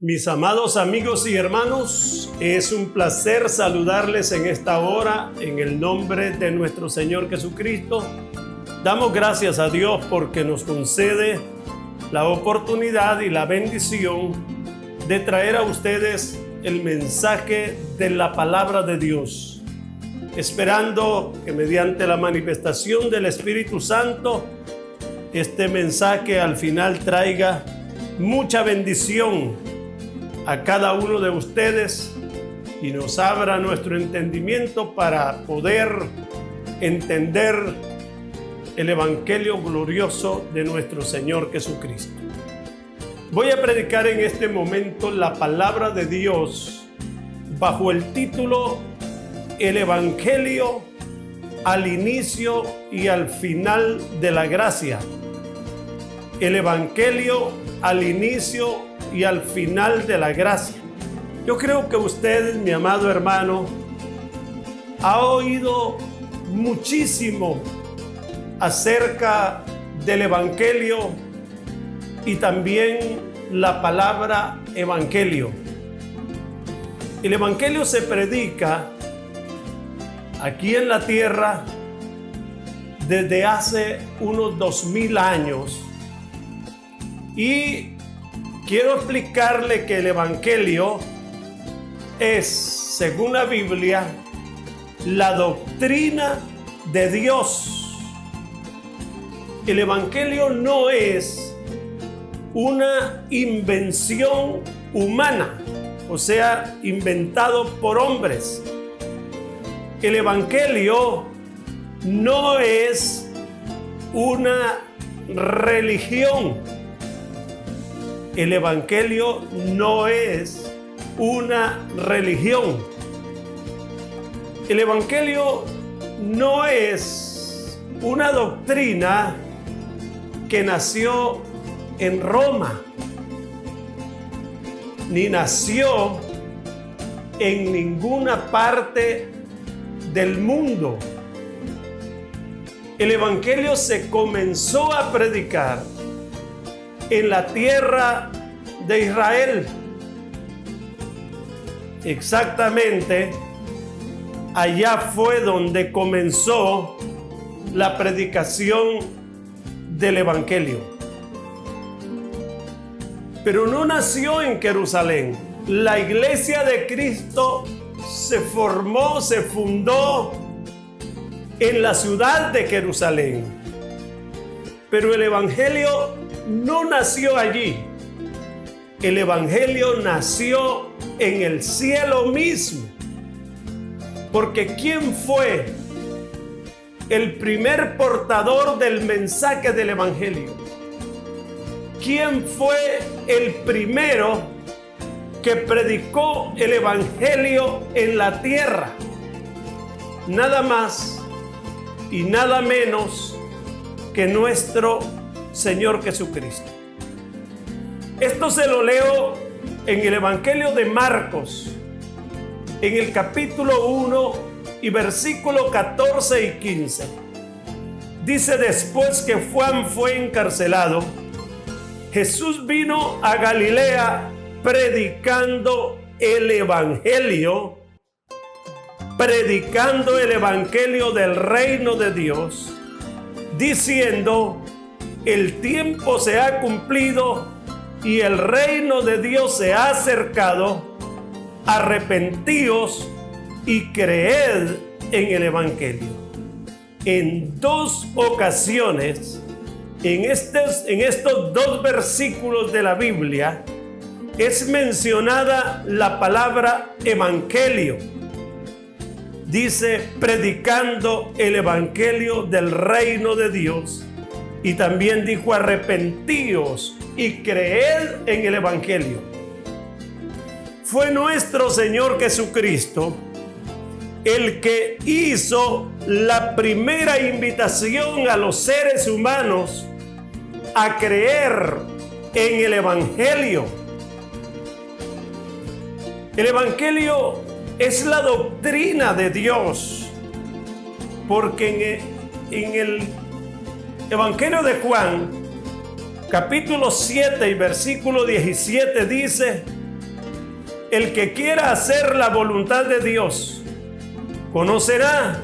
Mis amados amigos y hermanos, es un placer saludarles en esta hora en el nombre de nuestro Señor Jesucristo. Damos gracias a Dios porque nos concede la oportunidad y la bendición de traer a ustedes el mensaje de la palabra de Dios, esperando que mediante la manifestación del Espíritu Santo este mensaje al final traiga mucha bendición a cada uno de ustedes y nos abra nuestro entendimiento para poder entender el Evangelio glorioso de nuestro Señor Jesucristo. Voy a predicar en este momento la palabra de Dios bajo el título El Evangelio al inicio y al final de la gracia. El Evangelio al inicio y al final de la gracia. Yo creo que usted, mi amado hermano, ha oído muchísimo acerca del Evangelio y también la palabra Evangelio. El Evangelio se predica aquí en la tierra desde hace unos 2000 años y quiero explicarle que el Evangelio es, según la Biblia, la doctrina de Dios. El Evangelio no es una invención humana, o sea, inventado por hombres. El Evangelio no es una religión. El Evangelio no es una religión. El Evangelio no es una doctrina que nació en Roma, ni nació en ninguna parte del mundo. El Evangelio se comenzó a predicar en la tierra de Israel. Exactamente, allá fue donde comenzó la predicación del Evangelio. Pero no nació en Jerusalén. La iglesia de Cristo se formó, se fundó en la ciudad de Jerusalén. Pero el Evangelio no nació allí. El Evangelio nació en el cielo mismo. Porque ¿quién fue el primer portador del mensaje del Evangelio? ¿Quién fue el primero que predicó el Evangelio en la tierra? Nada más y nada menos que nuestro Señor Jesucristo. Esto se lo leo en el Evangelio de Marcos, en el capítulo 1 y versículo 14 y 15. Dice: después que Juan fue encarcelado, Jesús vino a Galilea predicando el Evangelio del reino de Dios, diciendo: el tiempo se ha cumplido y el reino de Dios se ha acercado. Arrepentíos y creed en el Evangelio. En dos ocasiones, en estos dos versículos de la Biblia, es mencionada la palabra Evangelio. Dice: predicando el Evangelio del reino de Dios. Y también dijo: arrepentíos y creed en el Evangelio. Fue nuestro Señor Jesucristo el que hizo la primera invitación a los seres humanos a creer en el Evangelio. El Evangelio es la doctrina de Dios, porque en el Evangelio de Juan, capítulo 7 y versículo 17 dice: el que quiera hacer la voluntad de Dios conocerá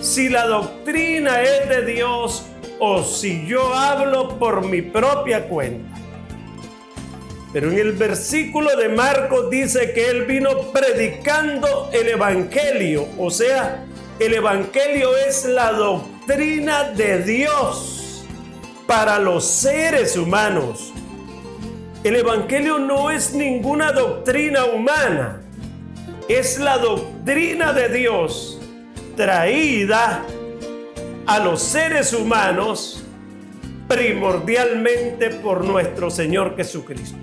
si la doctrina es de Dios o si yo hablo por mi propia cuenta. Pero en el versículo de Marcos dice que él vino predicando el evangelio, o sea, el evangelio es la doctrina de Dios para los seres humanos. El evangelio no es ninguna doctrina humana, es la doctrina de Dios traída a los seres humanos primordialmente por nuestro Señor Jesucristo.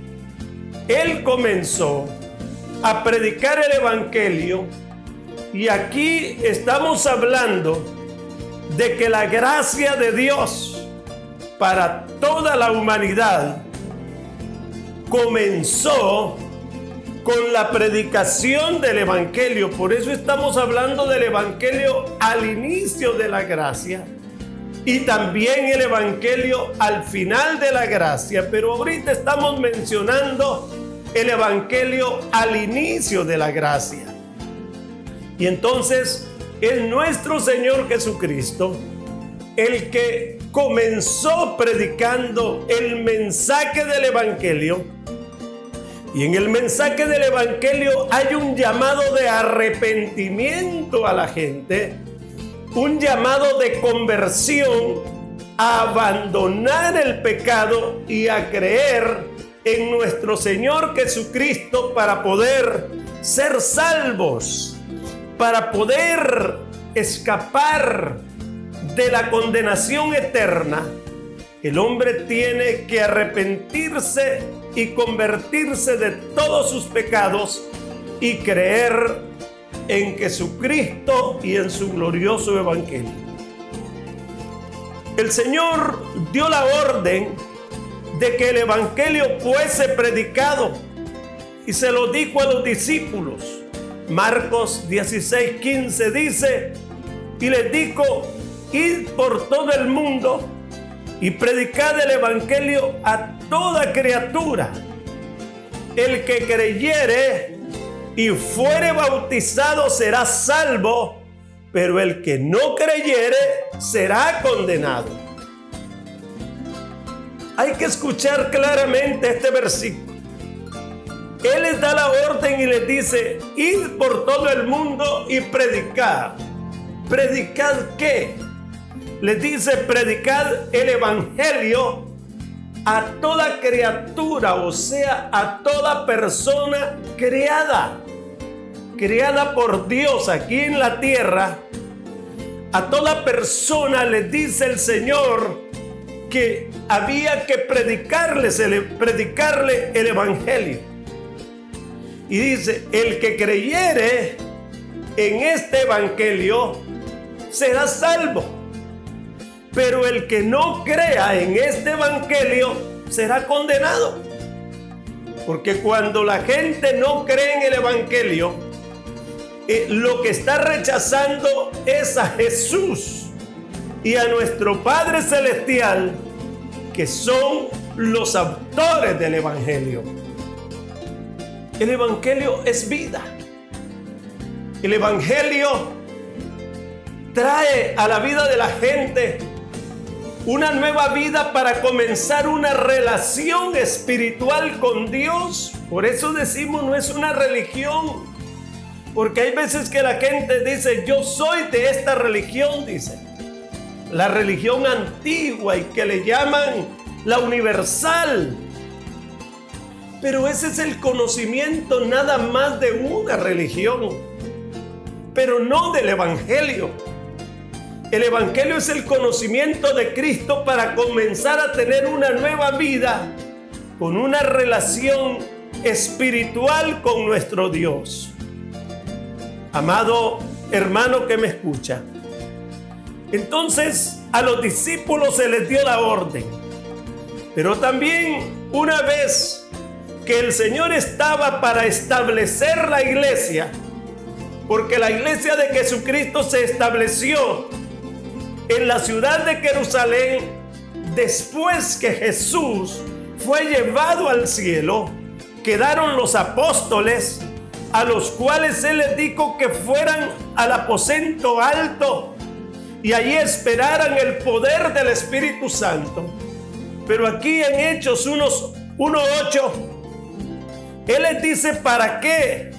Él comenzó a predicar el evangelio y aquí estamos hablando de que la gracia de Dios para toda la humanidad comenzó con la predicación del evangelio. Por eso estamos hablando del evangelio al inicio de la gracia y también el evangelio al final de la gracia, pero ahorita estamos mencionando el evangelio al inicio de la gracia. Y entonces es nuestro Señor Jesucristo el que comenzó predicando el mensaje del evangelio. Y en el mensaje del evangelio hay un llamado de arrepentimiento a la gente, un llamado de conversión, a abandonar el pecado y a creer en nuestro Señor Jesucristo para poder ser salvos, para poder escapar de la condenación eterna. El hombre tiene que arrepentirse y convertirse de todos sus pecados y creer en Jesucristo y en su glorioso evangelio. El Señor dio la orden de que el evangelio fuese predicado y se lo dijo a los discípulos. Marcos 16:15 dice: y les dijo, id por todo el mundo y predicad el evangelio a toda criatura. El que creyere y fuere bautizado será salvo, pero el que no creyere será condenado. Hay que escuchar claramente este versículo. Él les da la orden y les dice: id por todo el mundo y predicad. ¿Predicad qué? Les dice: predicad el evangelio a toda criatura, o sea, a toda persona creada por Dios aquí en la tierra. A toda persona les dice el Señor que había que predicarle el evangelio. Y dice: el que creyere en este evangelio será salvo, pero el que no crea en este evangelio será condenado. Porque cuando la gente no cree en el evangelio, lo que está rechazando es a Jesús y a nuestro Padre Celestial, que son los autores del evangelio. El evangelio es vida. El evangelio trae a la vida de la gente una nueva vida para comenzar una relación espiritual con Dios. Por eso decimos, no es una religión, porque hay veces que la gente dice: yo soy de esta religión, dice, la religión antigua, y que le llaman la universal. Pero ese es el conocimiento nada más de una religión, pero no del evangelio. El evangelio es el conocimiento de Cristo para comenzar a tener una nueva vida con una relación espiritual con nuestro Dios. Amado hermano que me escucha, entonces a los discípulos se les dio la orden, pero también una vez que el Señor estaba para establecer la iglesia, porque la iglesia de Jesucristo se estableció en la ciudad de Jerusalén después que Jesús fue llevado al cielo. Quedaron los apóstoles a los cuales Él les dijo que fueran al aposento alto y allí esperaran el poder del Espíritu Santo. Pero aquí en Hechos 1:8, Él les dice para qué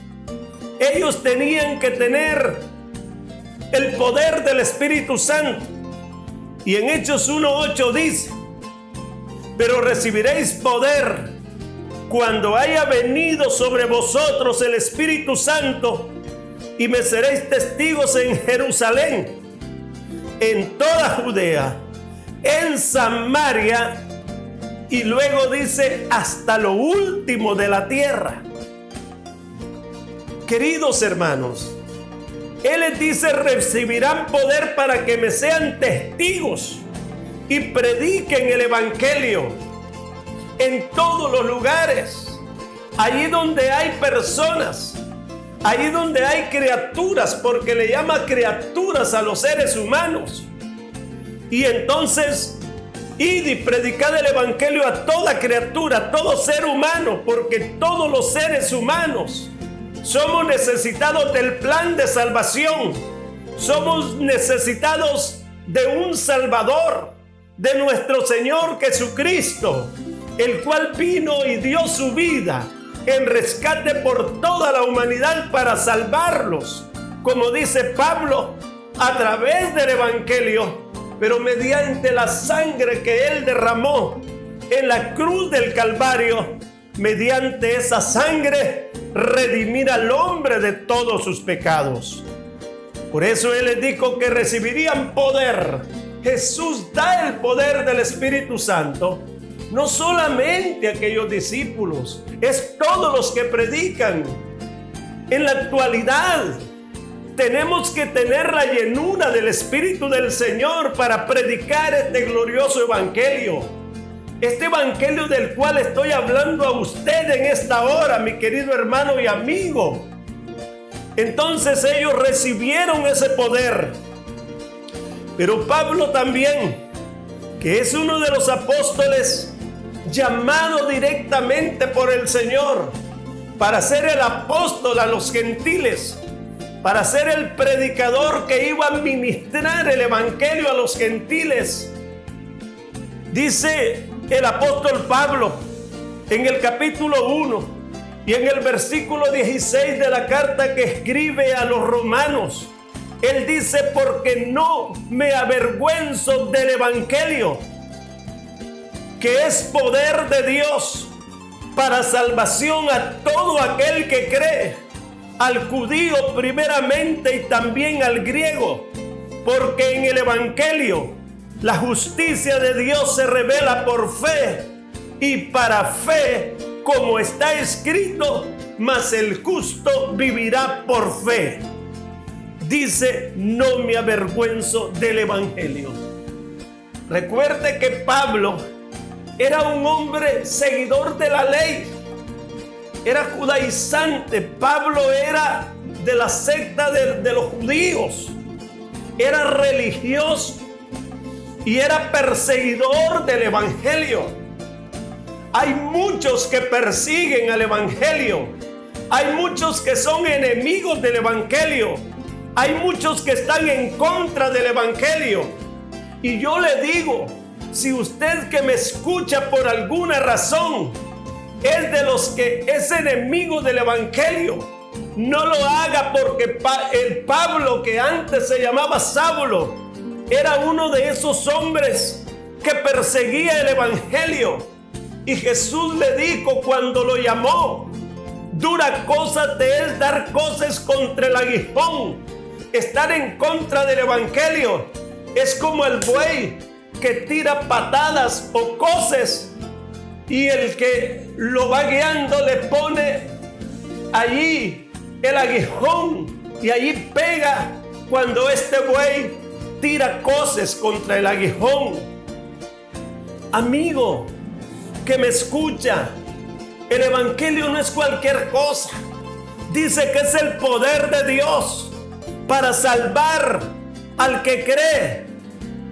ellos tenían que tener el poder del Espíritu Santo. Y en Hechos 1:8 dice: pero recibiréis poder cuando haya venido sobre vosotros el Espíritu Santo, y me seréis testigos en Jerusalén, en toda Judea, en Samaria, y luego dice hasta lo último de la tierra. Queridos hermanos, Él les dice: recibirán poder para que me sean testigos y prediquen el Evangelio en todos los lugares, allí donde hay personas, allí donde hay criaturas, porque le llama criaturas a los seres humanos. Y entonces, id y predicad el Evangelio a toda criatura, a todo ser humano, porque todos los seres humanos somos necesitados del plan de salvación. Somos necesitados de un Salvador, de nuestro Señor Jesucristo, el cual vino y dio su vida en rescate por toda la humanidad para salvarlos, como dice Pablo, a través del Evangelio, pero mediante la sangre que Él derramó en la cruz del Calvario. Mediante esa sangre redimir al hombre de todos sus pecados. Por eso Él les dijo que recibirían poder. Jesús da el poder del Espíritu Santo no solamente a aquellos discípulos, es todos los que predican. En la actualidad tenemos que tener la llenura del Espíritu del Señor para predicar este glorioso Evangelio. Este Evangelio del cual estoy hablando a usted en esta hora, mi querido hermano y amigo. Entonces ellos recibieron ese poder. Pero Pablo también, que es uno de los apóstoles llamado directamente por el Señor para ser el apóstol a los gentiles, para ser el predicador que iba a ministrar el Evangelio a los gentiles. Dice el apóstol Pablo en el capítulo 1 y en el versículo 16 de la carta que escribe a los romanos, él dice: porque no me avergüenzo del Evangelio, que es poder de Dios para salvación a todo aquel que cree, al judío primeramente y también al griego, porque en el Evangelio la justicia de Dios se revela por fe, y para fe, como está escrito, mas el justo vivirá por fe. Dice: no me avergüenzo del Evangelio. Recuerde que Pablo era un hombre seguidor de la ley, era judaizante. Pablo era de la secta de los judíos, era religioso y era perseguidor del Evangelio. Hay muchos que persiguen al Evangelio, hay muchos que son enemigos del Evangelio, hay muchos que están en contra del Evangelio. Y yo le digo, si usted que me escucha por alguna razón es de los que es enemigo del Evangelio, no lo haga, porque el Pablo, que antes se llamaba Saulo, era uno de esos hombres que perseguía el Evangelio. Y Jesús le dijo cuando lo llamó: dura cosa te es dar coces contra el aguijón. Estar en contra del Evangelio es como el buey que tira patadas o coces, y el que lo va guiando le pone allí el aguijón y allí pega cuando este buey tira coces contra el aguijón. Amigo que me escucha, el Evangelio no es cualquier cosa. Dice que es el poder de Dios para salvar al que cree,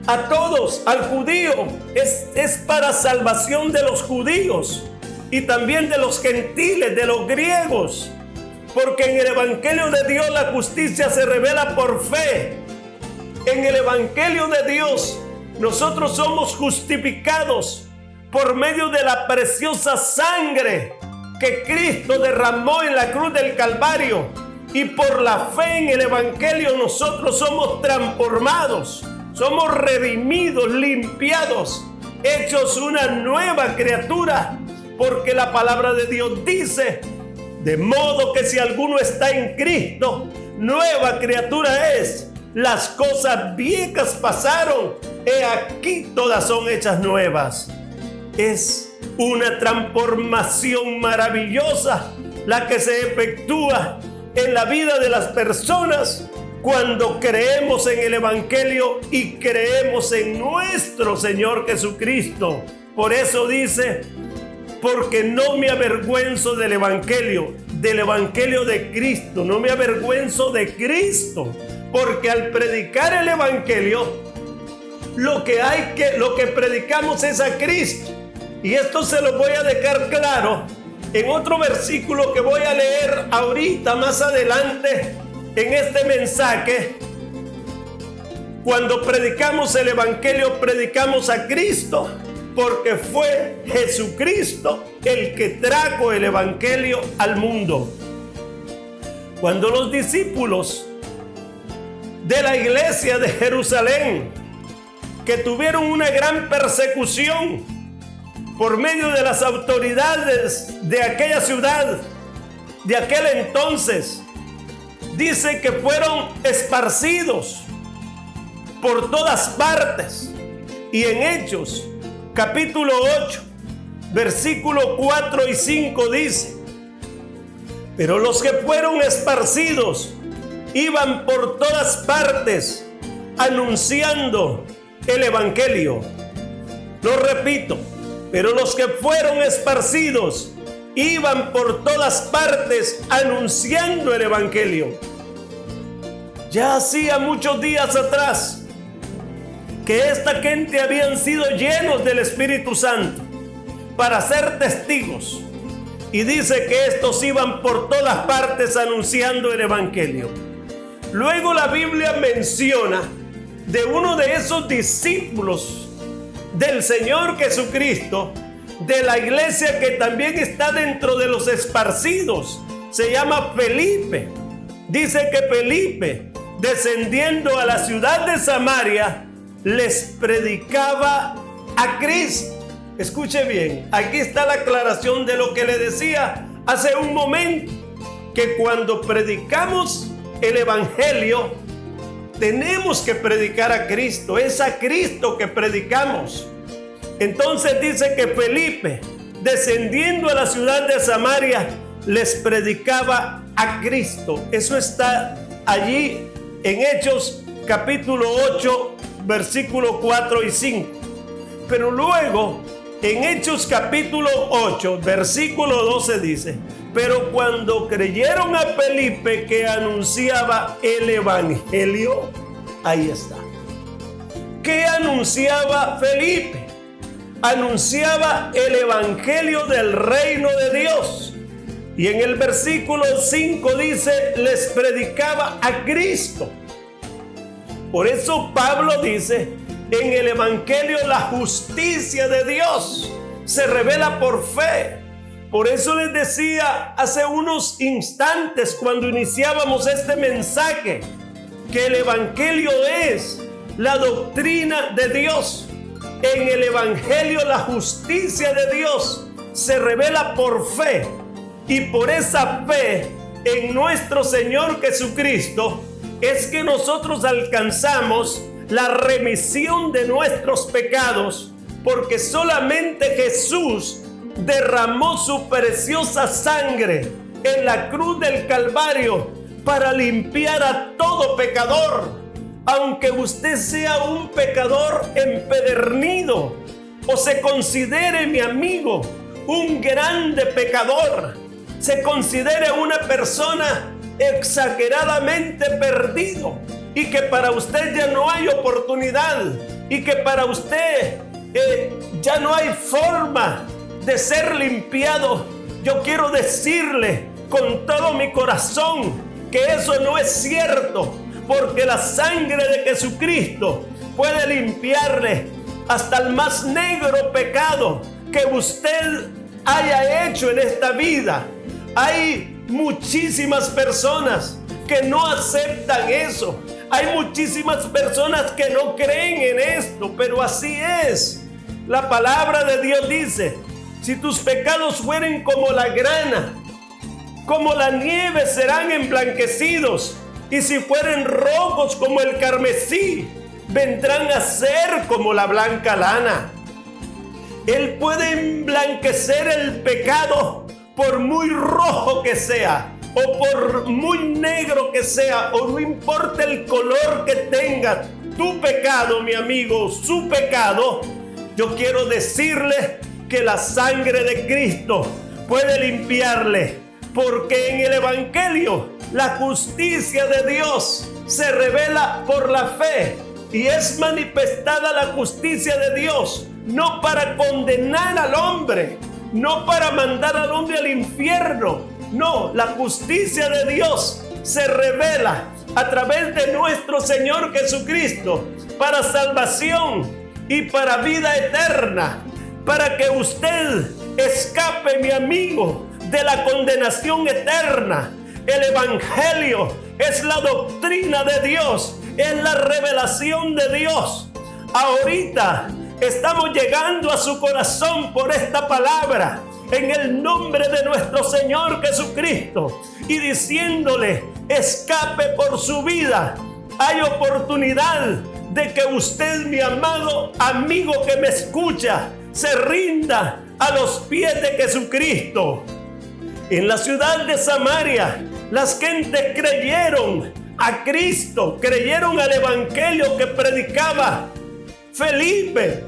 a todos, al judío. Es para salvación de los judíos y también de los gentiles, de los griegos, Porque en el Evangelio de Dios la justicia se revela por fe. En el Evangelio de Dios nosotros somos justificados por medio de la preciosa sangre que Cristo derramó en la cruz del Calvario. Y por la fe en el Evangelio nosotros somos transformados, somos redimidos, limpiados, hechos una nueva criatura. Porque la palabra de Dios dice: de modo que si alguno está en Cristo, nueva criatura es. Las cosas viejas pasaron, he aquí todas son hechas nuevas. Es una transformación maravillosa la que se efectúa en la vida de las personas cuando creemos en el Evangelio y creemos en nuestro Señor Jesucristo. Por eso dice: porque no me avergüenzo del Evangelio de Cristo, no me avergüenzo de Cristo, porque al predicar el Evangelio, lo que predicamos es a Cristo. Y esto se lo voy a dejar claro en otro versículo que voy a leer ahorita más adelante en este mensaje. Cuando predicamos el Evangelio, predicamos a Cristo, porque fue Jesucristo el que trajo el Evangelio al mundo. Cuando los discípulos de la iglesia de Jerusalén, que tuvieron una gran persecución por medio de las autoridades de aquella ciudad, de aquel entonces, dice que fueron esparcidos por todas partes. Y en Hechos capítulo 8, versículo 4 y 5 dice: pero los que fueron esparcidos iban por todas partes anunciando el Evangelio. Lo repito, pero los que fueron esparcidos iban por todas partes anunciando el Evangelio. Ya hacía muchos días atrás que esta gente habían sido llenos del Espíritu Santo para ser testigos. Y dice que estos iban por todas partes anunciando el Evangelio. Luego la Biblia menciona de uno de esos discípulos del Señor Jesucristo, de la iglesia que también está dentro de los esparcidos. Se llama Felipe. Dice que Felipe, descendiendo a la ciudad de Samaria, les predicaba a Cristo. Escuche bien, aquí está la aclaración de lo que le decía hace un momento, que cuando predicamos el Evangelio, tenemos que predicar a Cristo. Es a Cristo que predicamos. Entonces dice que Felipe, descendiendo a la ciudad de Samaria, les predicaba a Cristo. Eso está allí en Hechos capítulo 8, versículo 4 y 5. Pero luego, en Hechos capítulo 8, versículo 12 dice: pero cuando creyeron a Felipe que anunciaba el Evangelio, ahí está. ¿Qué anunciaba Felipe? Anunciaba el Evangelio del reino de Dios. Y en el versículo 5 dice: les predicaba a Cristo. Por eso Pablo dice: en el Evangelio la justicia de Dios se revela por fe. Por eso les decía hace unos instantes, cuando iniciábamos este mensaje, que el Evangelio es la doctrina de Dios. En el Evangelio la justicia de Dios se revela por fe. Y por esa fe en nuestro Señor Jesucristo es que nosotros alcanzamos la remisión de nuestros pecados, porque solamente Jesús derramó su preciosa sangre en la cruz del Calvario para limpiar a todo pecador. Aunque usted sea un pecador empedernido o se considere, mi amigo, un grande pecador, se considere una persona exageradamente perdido y que para usted ya no hay oportunidad y que para usted ya no hay forma de ser limpiado, yo quiero decirle con todo mi corazón que eso no es cierto, porque la sangre de Jesucristo puede limpiarle hasta el más negro pecado que usted haya hecho en esta vida. Hay muchísimas personas que no aceptan eso. Hay muchísimas personas que no creen en esto, pero así es. La palabra de Dios dice: si tus pecados fueren como la grana, como la nieve serán emblanquecidos, y si fueren rojos como el carmesí, vendrán a ser como la blanca lana. Él puede emblanquecer el pecado por muy rojo que sea, o por muy negro que sea, o no importa el color que tenga tu pecado, mi amigo, su pecado. Yo quiero decirle que la sangre de Cristo puede limpiarle, porque en el Evangelio la justicia de Dios se revela por la fe, y es manifestada la justicia de Dios no para condenar al hombre, no para mandar al hombre al infierno. No, la justicia de Dios se revela a través de nuestro Señor Jesucristo para salvación y para vida eterna, para que usted escape, mi amigo, de la condenación eterna. El Evangelio es la doctrina de Dios, es la revelación de Dios. Ahorita estamos llegando a su corazón por esta palabra, en el nombre de nuestro Señor Jesucristo, y diciéndole: escape por su vida. Hay oportunidad de que usted, mi amado amigo que me escucha, se rinda a los pies de Jesucristo. En la ciudad de Samaria, las gentes creyeron a Cristo, creyeron al evangelio que predicaba Felipe,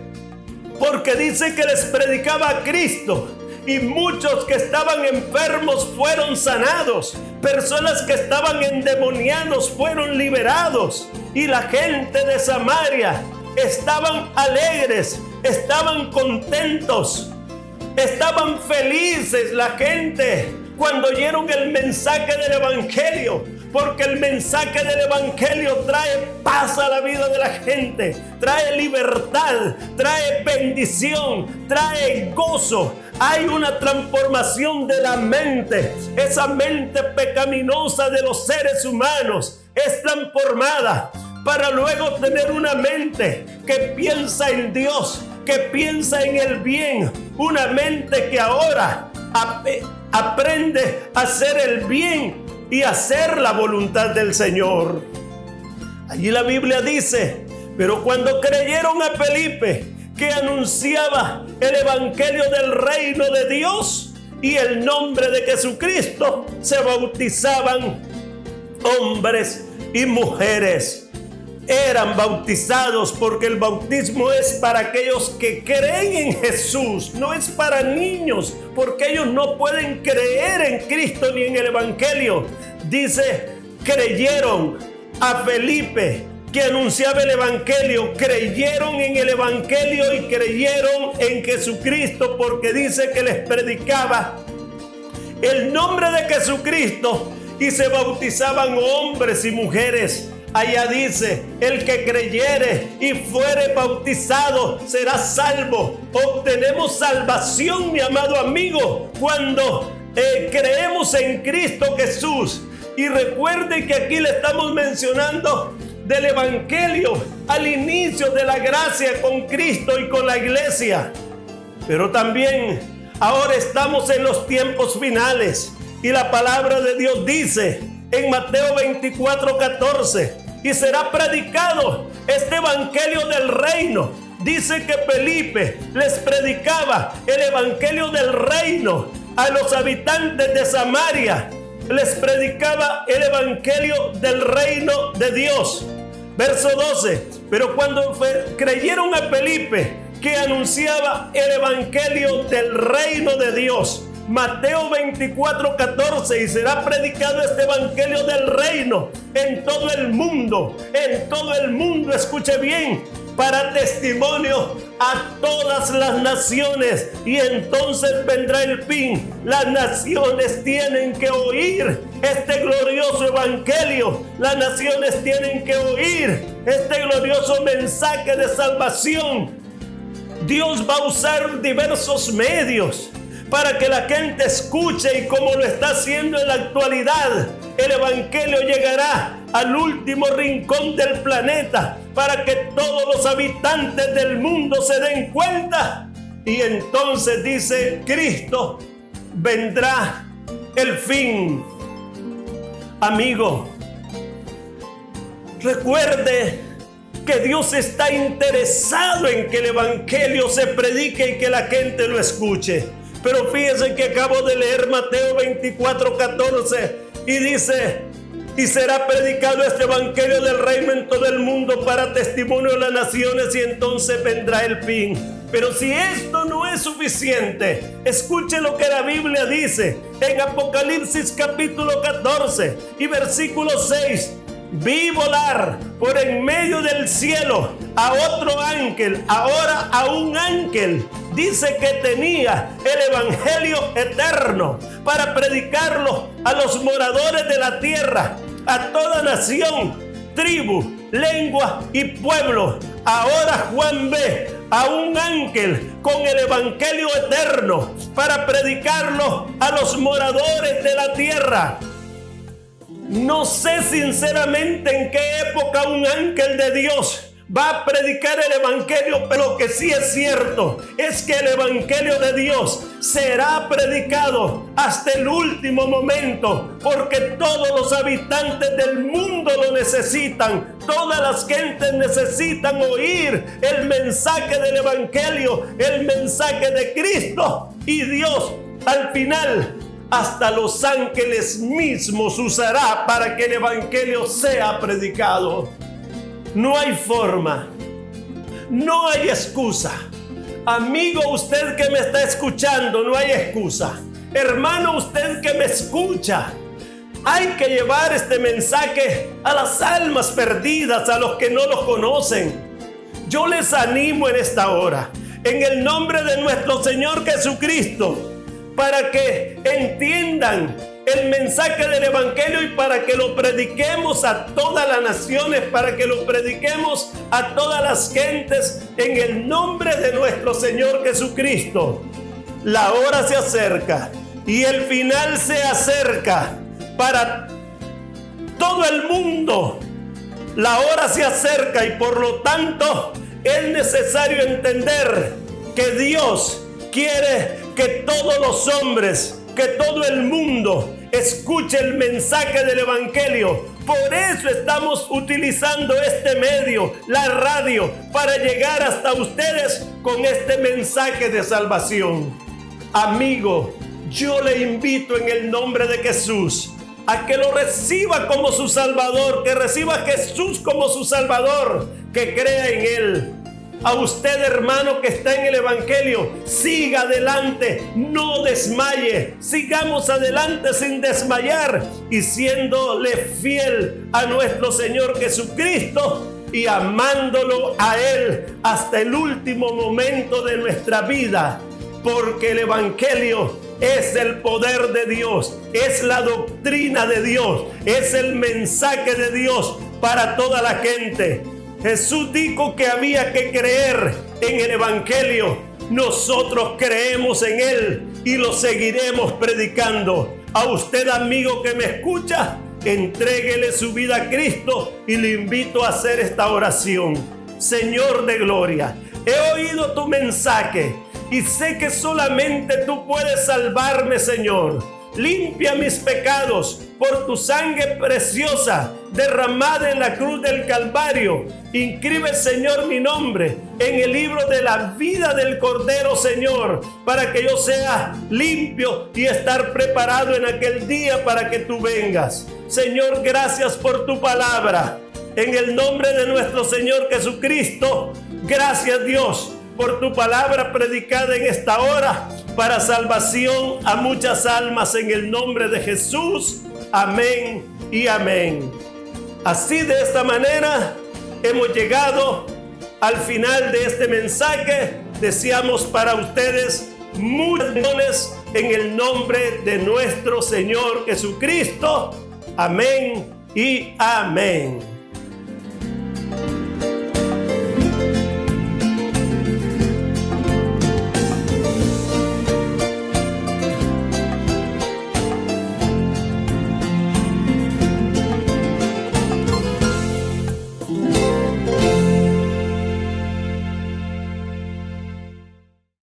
porque dice que les predicaba a Cristo, y muchos que estaban enfermos fueron sanados, personas que estaban endemoniados fueron liberados, y la gente de Samaria estaban alegres, estaban contentos, estaban felices la gente cuando oyeron el mensaje del evangelio, porque el mensaje del evangelio trae paz a la vida de la gente, trae libertad, trae bendición, trae gozo. Hay una transformación de la mente. Esa mente pecaminosa de los seres humanos es transformada para luego tener una mente que piensa en Dios, que piensa en el bien, una mente que ahora aprende a hacer el bien y hacer la voluntad del Señor. Allí la Biblia dice: pero cuando creyeron a Felipe, que anunciaba el evangelio del reino de Dios y el nombre de Jesucristo, se bautizaban hombres y mujeres. Eran bautizados, porque el bautismo es para aquellos que creen en Jesús, no es para niños, porque ellos no pueden creer en Cristo ni en el evangelio. Dice: creyeron a Felipe, que anunciaba el evangelio, creyeron en el evangelio y creyeron en Jesucristo, porque dice que les predicaba el nombre de Jesucristo, y se bautizaban hombres y mujeres. Allá dice: el que creyere y fuere bautizado será salvo. Obtenemos salvación, mi amado amigo, cuando creemos en Cristo Jesús. Y recuerde que aquí le estamos mencionando del evangelio al inicio de la gracia con Cristo y con la iglesia. Pero también ahora estamos en los tiempos finales, y la palabra de Dios dice en Mateo 24:14: y será predicado este evangelio del reino. Dice que Felipe les predicaba el evangelio del reino a los habitantes de Samaria. Les predicaba el evangelio del reino de Dios. Verso 12: pero cuando creyeron a Felipe, que anunciaba el evangelio del reino de Dios. Mateo 24:14: y será predicado este evangelio del reino en todo el mundo. En todo el mundo, escuche bien, para testimonio a todas las naciones, y entonces vendrá el fin. Las naciones tienen que oír este glorioso evangelio. Las naciones tienen que oír este glorioso mensaje de salvación. Dios va a usar diversos medios para que la gente escuche, y como lo está haciendo en la actualidad, el evangelio llegará al último rincón del planeta para que todos los habitantes del mundo se den cuenta. Y entonces dice Cristo, vendrá el fin. Amigo, recuerde que Dios está interesado en que el evangelio se predique y que la gente lo escuche. Pero fíjense que acabo de leer Mateo 24:14 y dice: y será predicado este evangelio del reino en todo el mundo para testimonio de las naciones, y entonces vendrá el fin. Pero si esto no es suficiente, escuche lo que la Biblia dice en Apocalipsis capítulo 14 y versículo 6. Vi volar por en medio del cielo a otro ángel, ahora a un ángel. Dice que tenía el evangelio eterno para predicarlo a los moradores de la tierra, a toda nación, tribu, lengua y pueblo. Ahora Juan ve a un ángel con el evangelio eterno para predicarlo a los moradores de la tierra. No sé sinceramente en qué época un ángel de Dios va a predicar el evangelio, pero lo que sí es cierto es que el evangelio de Dios será predicado hasta el último momento, porque todos los habitantes del mundo lo necesitan. Todas las gentes necesitan oír el mensaje del evangelio, el mensaje de Cristo. Y Dios al final hasta los ángeles mismos usará para que el evangelio sea predicado. No hay forma, no hay excusa. Amigo, usted que me está escuchando, no hay excusa. Hermano, usted que me escucha, hay que llevar este mensaje a las almas perdidas, a los que no lo conocen. Yo les animo en esta hora, en el nombre de nuestro Señor Jesucristo, para que entiendan el mensaje del evangelio y para que lo prediquemos a todas las naciones, para que lo prediquemos a todas las gentes en el nombre de nuestro Señor Jesucristo. La hora se acerca y el final se acerca para todo el mundo. La hora se acerca y por lo tanto es necesario entender que Dios quiere que todos los hombres, que todo el mundo escuche el mensaje del evangelio. Por eso estamos utilizando este medio, la radio, para llegar hasta ustedes con este mensaje de salvación. Amigo, yo le invito en el nombre de Jesús a que lo reciba como su Salvador, que reciba a Jesús como su Salvador, que crea en Él. A usted, hermano, que está en el evangelio, siga adelante, no desmaye. Sigamos adelante sin desmayar y siéndole fiel a nuestro Señor Jesucristo y amándolo a Él hasta el último momento de nuestra vida, porque el evangelio es el poder de Dios, es la doctrina de Dios, es el mensaje de Dios para toda la gente. Jesús dijo que había que creer en el evangelio. Nosotros creemos en Él y lo seguiremos predicando. A usted, amigo que me escucha, entréguele su vida a Cristo y le invito a hacer esta oración. Señor de gloria, he oído tu mensaje y sé que solamente tú puedes salvarme, Señor. Limpia mis pecados por tu sangre preciosa derramada en la cruz del Calvario. Inscribe, Señor, mi nombre en el libro de la vida del Cordero, Señor, para que yo sea limpio y estar preparado en aquel día para que tú vengas. Señor, gracias por tu palabra. En el nombre de nuestro Señor Jesucristo, gracias, Dios, por tu palabra predicada en esta hora para salvación a muchas almas, en el nombre de Jesús. Amén y amén. Así, de esta manera hemos llegado Al final de este mensaje, deseamos para ustedes muchas bendiciones en el nombre de nuestro Señor Jesucristo. Amén y amén.